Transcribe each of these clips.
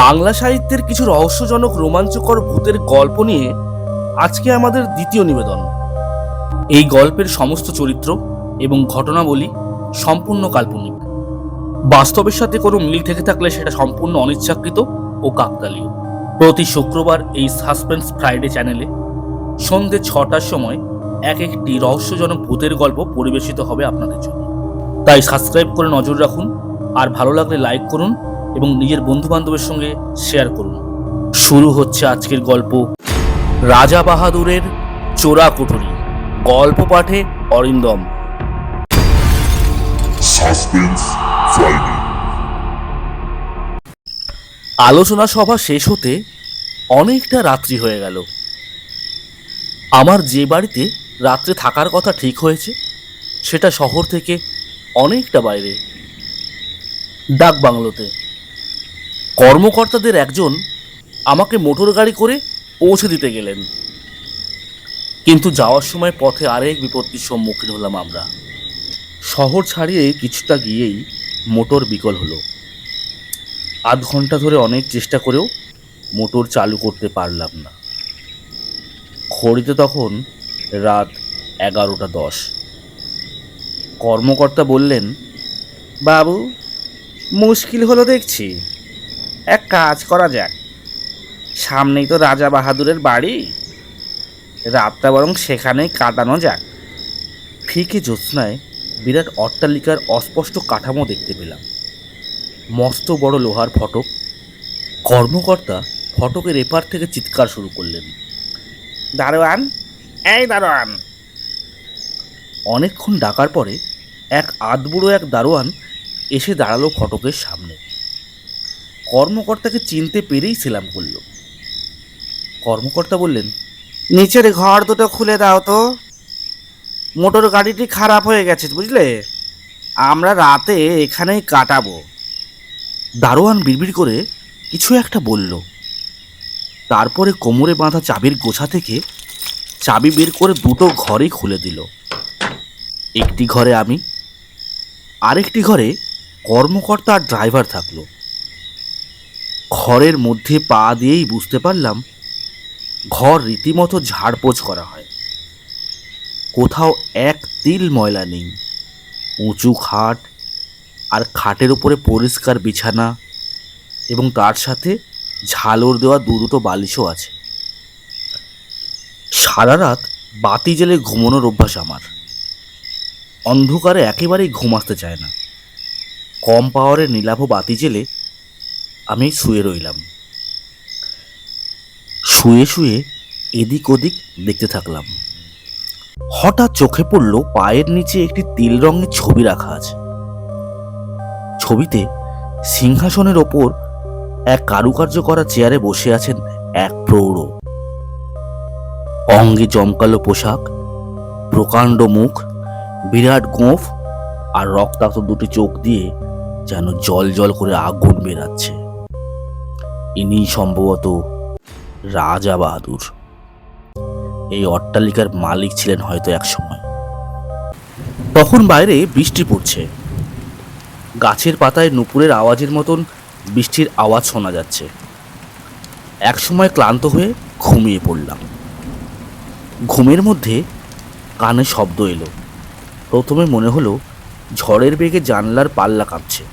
বাংলা সাহিত্যের কিছু রহস্যজনক রোমাঞ্চকর ভূতের গল্প নিয়ে আজকে আমাদের দ্বিতীয় নিবেদন। এই গল্পের সমস্ত চরিত্র এবং ঘটনাবলী সম্পূর্ণ কাল্পনিক। বাস্তবের সাথে কোনো মিল থেকে থাকলে সেটা সম্পূর্ণ অনিচ্ছাকৃত ও কাকতালীয়। প্রতি শুক্রবার এই সাসপেন্স ফ্রাইডে চ্যানেলে সন্ধ্যে 6টার সময় এক একটি রহস্যজনক ভূতের গল্প পরিবেশিত হবে আপনাদের জন্য। তাই সাবস্ক্রাইব করে নজর রাখুন, আর ভালো লাগলে লাইক করুন এবং নিজের বন্ধু বান্ধবের সঙ্গে শেয়ার করুন। শুরু হচ্ছে আজকের গল্প, রাজা বাহাদুরের চোরা কুঠুরি। গল্প পাঠে অরিন্দম। Suspense Friday. আলোচনা সভা শেষ হতে অনেকটা রাত্রি হয়ে গেল। আমার যে বাড়িতে রাত্রে থাকার কথা ঠিক হয়েছে সেটা শহর থেকে অনেকটা বাইরে, ডাক বাংলোতে। কর্মকর্তাদের একজন আমাকে মোটর গাড়ি করে পৌঁছে দিতে গেলেন, কিন্তু যাওয়ার সময় পথে আরেক বিপত্তির সম্মুখীন হলাম আমরা। শহর ছাড়িয়ে কিছুটা গিয়েই মোটর বিকল হলো। আধ ঘন্টা ধরে অনেক চেষ্টা করেও মোটর চালু করতে পারলাম না। ঘড়িতে তখন রাত 11:10। কর্মকর্তা বললেন, বাবু, মুশকিল হলো দেখছি। এক কাজ করা যাক, সামনেই তো রাজা বাহাদুরের বাড়ি, রাতটা বরং সেখানেই কাটানো যাক। ফিকে জ্যোৎস্নায় বিরাট অট্টালিকার অস্পষ্ট কাঠামো দেখতে পেলাম, মস্ত বড় লোহার ফটক। কর্মকর্তা ফটকের এপার থেকে চিৎকার শুরু করলেন, দারোয়ান, এই দারোয়ান। অনেকক্ষণ ডাকার পরে এক আধবুড়ো এক দারোয়ান এসে দাঁড়ালো ফটকের সামনে। কর্মকর্তাকে চিনতে পেরেই সেলাম করল। কর্মকর্তা বললেন, নিচের ঘর দুটো খুলে দাও তো, মোটর গাড়িটি খারাপ হয়ে গেছে বুঝলে, আমরা রাতে এখানেই কাটাবো। দারোয়ান বিড়বিড় করে কিছু একটা বলল, তারপরে কোমরে বাঁধা চাবির গোছা থেকে চাবি বের করে দুটো ঘরেই খুলে দিল। একটি ঘরে আমি, আরেকটি ঘরে কর্মকর্তা আর ড্রাইভার থাকলো। ঘরের মধ্যে পা দিয়েই বুঝতে পারলাম ঘর রীতিমতো ঝাড়পোছ করা হয়। কোথাও এক তিল ময়লা নেই। উঁচু খাট, আর খাটের উপরে পরিষ্কার বিছানা, এবং তার সাথে ঝালর দেওয়া দুটো বালিশও আছে। সারা রাত বাতি জ্বেলে ঘুমানোর অভ্যাস আমার। অন্ধকারে একেবারেই ঘুম আসতে চায় না। কম পাওয়ারের নীলাভ বাতি জ্বেলে আমি শুয়ে রইলাম। শুয়ে শুয়ে এদিক ওদিক দেখতে থাকলাম। হঠাৎ চোখে পড়ল পায়ের নিচে একটি তিল রঙের ছবি রাখা আছে। ছবিতে সিংহাসনের ওপর এক কারুকার্য করা চেয়ারে বসে আছেন এক প্রৌঢ়। অঙ্গে জমকালো পোশাক, প্রকাণ্ড মুখ, বিরাট গোঁফ, আর রক্তাক্ত দুটি চোখ দিয়ে যেন জল জল করে আগুন বেরাচ্ছে। ইনি সম্ভবত রাজা বাহাদুর। এই অট্টালিকার মালিক ছিলেন হয়তো এক সময়। তখন বাইরে বৃষ্টি পড়ছে। গাছের পাতায় নুপুরের আওয়াজের মতন বৃষ্টির আওয়াজ শোনা যাচ্ছে। এক সময় ক্লান্ত হয়ে ঘুমিয়ে পড়লাম। ঘুমের মধ্যে কানে শব্দ এলো। প্রথমে মনে হলো ঝড়ের বেগে জানলার পাল্লা কাঁপছে।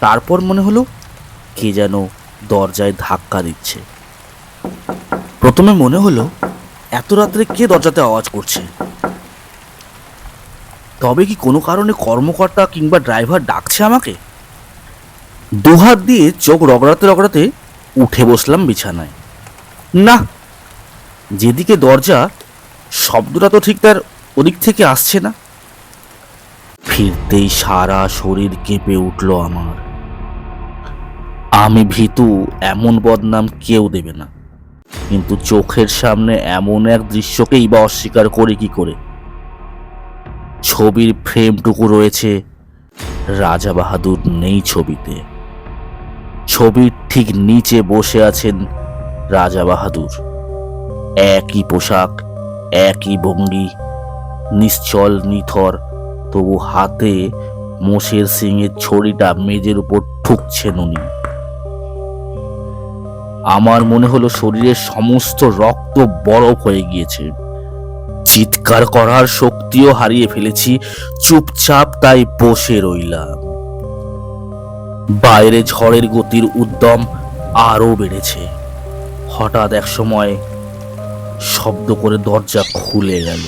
তারপর মনে হলো কে যেন দরজায় ধাক্কা দিচ্ছে। প্রথমে মনে হলো এত রাত্রে কে দরজাতে আওয়াজ করছে। তবে কি কোনো কারণে কর্মকর্তা কিংবা ড্রাইভার ডাকছে আমাকে? দুহাত দিয়ে চোখ রগড়াতে রগড়াতে উঠে বসলাম বিছানায়। না, যেদিকে দরজা, শব্দটা তো ঠিক তার ওদিক থেকে আসছে না। ফিরতেই সারা শরীর কেঁপে উঠল আমার। আমি ভীতু, এমন বদনাম কেউ দেবে না, কিন্তু চোখের সামনে এমন এক দৃশ্যকেই বা অস্বীকার করি কি করে? ছবির ফ্রেমটুকু রয়েছে, রাজা বাহাদুর নেই ছবিতে। ছবির ঠিক নিচে বসে আছেন রাজা বাহাদুর। একই পোশাক, একই ভঙ্গি, নিশ্চল নিথর, তবু হাতে মোষের সিংয়ের ছড়িটা মেজের উপর ঠুকছেন উনি। আমার মনে হলো শরীরের সমস্ত রক্ত বরফ হয়ে গিয়েছে। চিৎকার করার শক্তিও হারিয়ে ফেলেছি। চুপচাপ তাই বসে রইলাম। বাইরে ঝড়ের গতির উদ্যম আরো বেড়েছে। হঠাৎ এক সময় শব্দ করে দরজা খুলে গেল।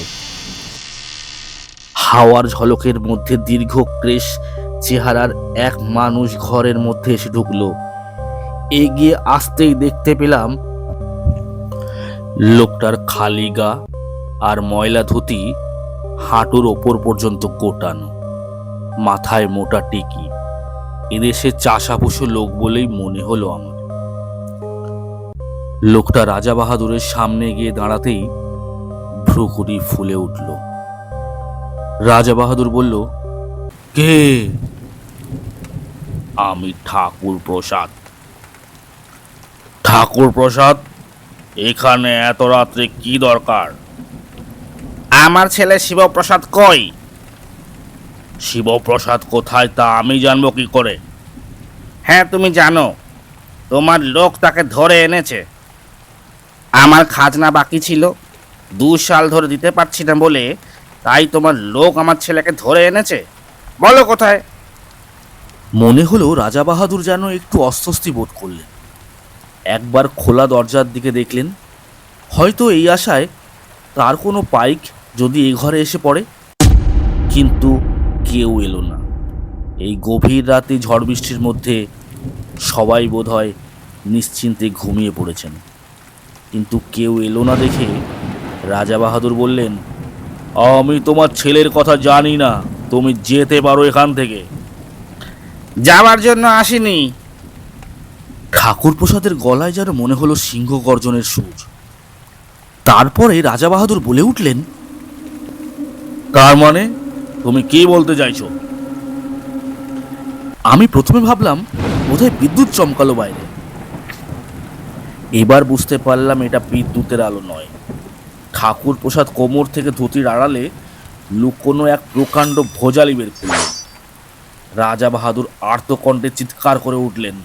হাওয়ার ঝলকের মধ্যে দীর্ঘ কেশ চেহারার এক মানুষ ঘরের মধ্যে এসে ঢুকলো। এগিয়ে আসতেই দেখতে পেলাম লোকটার খালি গা আর ময়লা ধুতি হাঁটুর ওপর পর্যন্ত গোটানো, মাথায় মোটা টিকি। এদেশে চাষাপুষো লোক বলেই মনে হলো আমার। লোকটা রাজা বাহাদুরের সামনে গিয়ে দাঁড়াতেই ভ্রুকুটি ফুলে উঠল। রাজা বাহাদুর বলল, কে? আমি ঠাকুর প্রসাদ। ঠাকুর প্রসাদ, এখানে এত রাত্রে কি দরকার? আমার ছেলে শিবপ্রসাদ কই? শিবপ্রসাদ কোথায় তা আমি জানবো কি করে? হ্যাঁ, তুমি জানো, তোমার লোক তাকে ধরে এনেছে। আমার খাজনা বাকি ছিল, 2 সাল ধরে দিতে পারছি না বলে তাই তোমার লোক আমার ছেলেকে ধরে এনেছে। বলো কোথায়? মনে হলো রাজা বাহাদুর যেন একটু অস্বস্তি বোধ করলেন। একবার খোলা দরজার দিকে দেখলেন, হয়তো এই আশায় তার কোনো পাইক যদি এই ঘরে এসে পড়ে। কিন্তু কেউ এলো না। এই গভীর রাতে ঝড় বৃষ্টির মধ্যে সবাই বোধহয় নিশ্চিন্তে ঘুমিয়ে পড়েছেন। কিন্তু কেউ এলো না দেখে রাজা বাহাদুর বললেন, আমি তোমার ছেলের কথা জানি না, তুমি যেতে পারো এখান থেকে। যাওয়ার জন্য আসিনি। ঠাকুর প্রসাদের গলায় যেন মনে হলো সিংহ গর্জনের সুর। তারপরে রাজা বাহাদুর বলে উঠলেন, তার মানে তুমি কি বলতে চাইছো? আমি প্রথমে ভাবলাম বোধহয় বিদ্যুৎ চমকালো বাইরে। এবার বুঝতে পারলাম এটা বিদ্যুতের আলো নয়। ঠাকুর প্রসাদ কোমর থেকে ধুতির আড়ালে লুকোনো এক প্রকাণ্ড ভোজালি বের করলেন। রাজা বাহাদুর আর্তকণ্ঠে চিৎকার করে উঠলেন,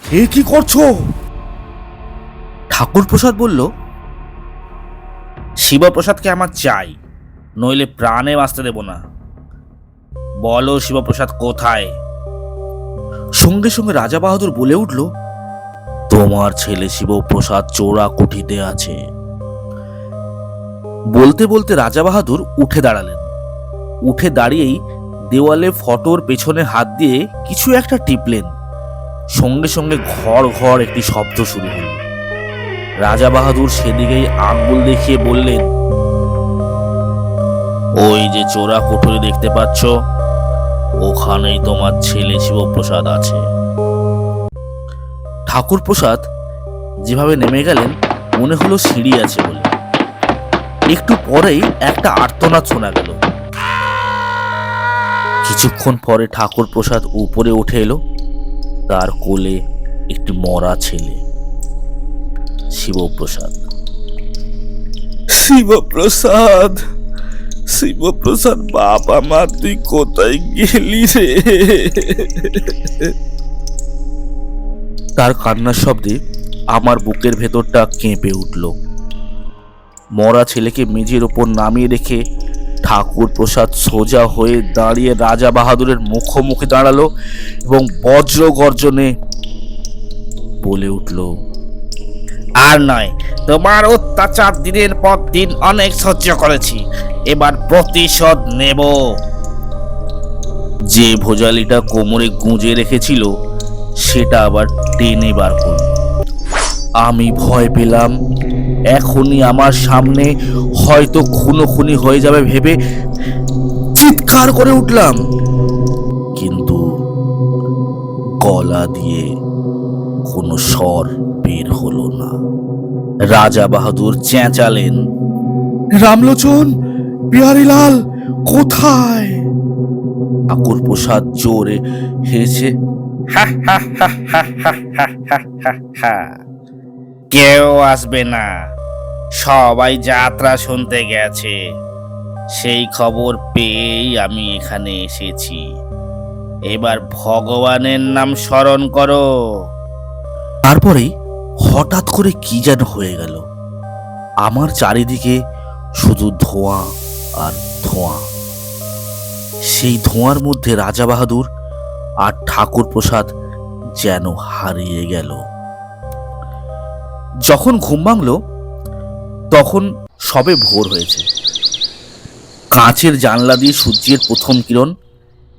এ কি করছো? ঠাকুর প্রসাদ বলল, শিবপ্রসাদকে আমার চাই, নইলে প্রাণে বাঁচতে দেব না। বলো শিবপ্রসাদ কোথায়? সঙ্গে সঙ্গে রাজা বাহাদুর বলে উঠল, তোমার ছেলে শিবপ্রসাদ চোরা কুঠিতে আছে। বলতে বলতে রাজা বাহাদুর উঠে দাঁড়ালেন। উঠে দাঁড়িয়েই দেওয়ালে ফটোর পেছনে হাত দিয়ে কিছু একটা টিপলেন। সঙ্গে সঙ্গে ঘর ঘর একটি শব্দ শুরু হল। রাজা বাহাদুর সেদিকেই আঙ্গুল দেখিয়ে বললেন, ওই যে চোরা কুঠুরি দেখতে পাচ্ছ, ওখানেই তোমার ছেলে শিবপ্রসাদ আছে। ঠাকুর প্রসাদ যেভাবে নেমে গেলেন মনে হলো সিঁড়ি আছে বলে। একটু পরেই একটা আর্তনাদ শোনা গেল। কিছুক্ষণ পরে ঠাকুর প্রসাদ উপরে উঠে এলো। তার কোলে একটি মরা ছেলে, শিবপ্রসাদ। শিবপ্রসাদ, শিবপ্রসাদ বাবা মা, তুই কোথায় গেলি রে? তার কান্নার শব্দে আমার বুকের ভেতরটা কেঁপে উঠল। মরা ছেলেকে মেঝের ওপর নামিয়ে রেখে ঠাকুর প্রসাদ সোজা হয়ে দাঁড়িয়ে রাজা বাহাদুরের মুখোমুখি দাঁড়ালো এবং বজ্র গর্জনে বলে উঠল, আর নয়, তোমার অত্যাচার দিনের পর দিন অনেক সহ্য করেছি, এবার প্রতিশোধ নেব। যে ভোজালিটা কোমরে গুঁজে রেখেছিল সেটা আবার টেনে বার করল। আমি ভয় পেলাম, এখনই আমার সামনে হয়তো খুনোখুনি হয়ে যাবে ভেবে চিৎকার করে উঠলাম, কিন্তু গলা দিয়ে কোনো স্বর বের হলো না। রাজা বাহাদুর চেঁচালেন, রামলোচন, বিহারীলাল কোথায়? ঠাকুর প্রসাদ জোরে হেসে কেউ আসবে না, সবাই যাত্রা শুনতে গেছে, সেই খবর পেয়েই আমি এখানে এসেছি। এবার ভগবানের নাম স্মরণ করো। তারপরেই হঠাৎ করে কি যেন হয়ে গেল। আমার চারিদিকে শুধু ধোঁয়া আর ধোঁয়া। সেই ধোঁয়ার মধ্যে রাজা বাহাদুর আর ঠাকুর প্রসাদ যেন হারিয়ে গেল। যখন ঘুম ভাঙল তখন সবে ভোর হয়েছে। কাঁচের জানলা দিয়ে সূর্যের প্রথম কিরণ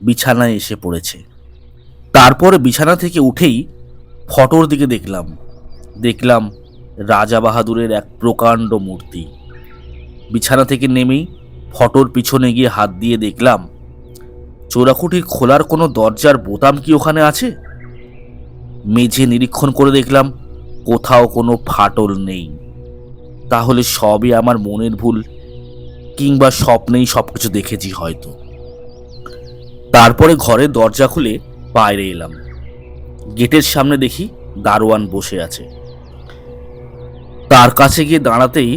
বিছানায় এসে পড়েছে। তারপরে বিছানা থেকে উঠেই ফটোর দিকে দেখলাম রাজা বাহাদুরের এক প্রকাণ্ড মূর্তি। বিছানা থেকে নেমেই ফটোর পিছনে গিয়ে হাত দিয়ে দেখলাম চোরাকুটির খোলার কোনো দরজার বোতাম কি ওখানে আছে। মেঝে নিরীক্ষণ করে দেখলাম কোথাও কোনো ফাটল নেই। তাহলে সবই আমার মনের ভুল, কিংবা স্বপ্নেই সবকিছু দেখেছি হয়তো। তারপরে ঘরের দরজা খুলে বাইরে এলাম। গেটের সামনে দেখি দারোয়ান বসে আছে। তার কাছে গিয়ে দাঁড়াতেই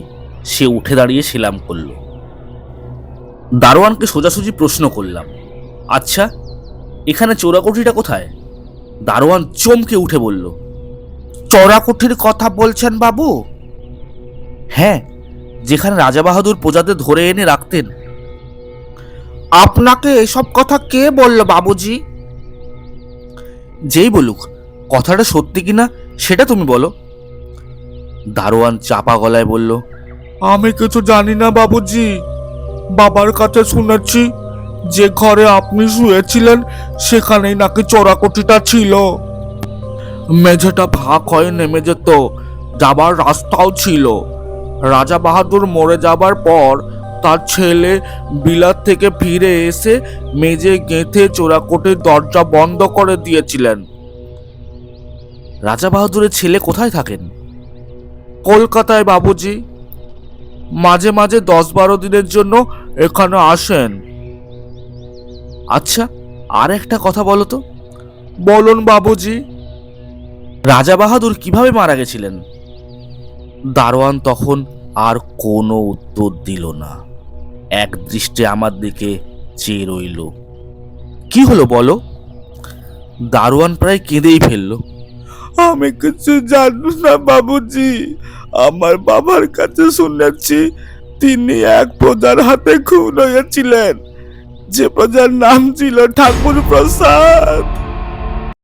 সে উঠে দাঁড়িয়ে সেলাম করল। দারোয়ানকে সোজাসুজি প্রশ্ন করলাম, আচ্ছা এখানে চোরাকুঠিটা কোথায়? দারোয়ান চমকে উঠে বলল, চোরাকুঠির কথা বলছেন বাবু? হ্যাঁ, যেখানে রাজা বাহাদুর প্রজাদের ধরে এনে রাখতেন। আপনাকে এসব কথা কে বলল বাবুজি? যেই বলুক, কথাটা সত্যি কিনা সেটা তুমি বলো। দারোয়ান চাপা গলায় বলল, আমি কিছু জানি না বাবুজি। বাবার কাছে শুনেছি যে ঘরে আপনি শুয়েছিলেন সেখানেই নাকি চোরাকুঠিটা ছিল। মেঝেটা ভাগ হয়ে নেমে যেত, যাবার রাস্তাও ছিল। রাজা বাহাদুর মরে যাবার পর তার ছেলে বিলাত থেকে ফিরে এসে মেঝে গেঁথে চোরাকুটির দরজা বন্ধ করে দিয়েছিলেন। রাজা বাহাদুরের ছেলে কোথায় থাকেন? কলকাতায় বাবুজি। মাঝে মাঝে 10-12 দিনের জন্য এখানে আসেন। আচ্ছা, আর একটা কথা বলো তো। বলুন বাবুজি। রাজা বাহাদুর কিভাবে মারা গেছিলেন? দারোয়ান তখন আর কোনো উত্তর দিল না, এক দৃষ্টে আমার দিকে চেয়ে রইল। কি হলো বলো? দারোয়ান প্রায় কেঁদেই ফেলল। আমি কিছু জানি না বাবুজি। আমার বাবার কাছে শুনেছি তিনি এক প্রজার হাতে খুন হয়েছিলেন, যে প্রজার নাম ছিল ঠাকুর প্রসাদ।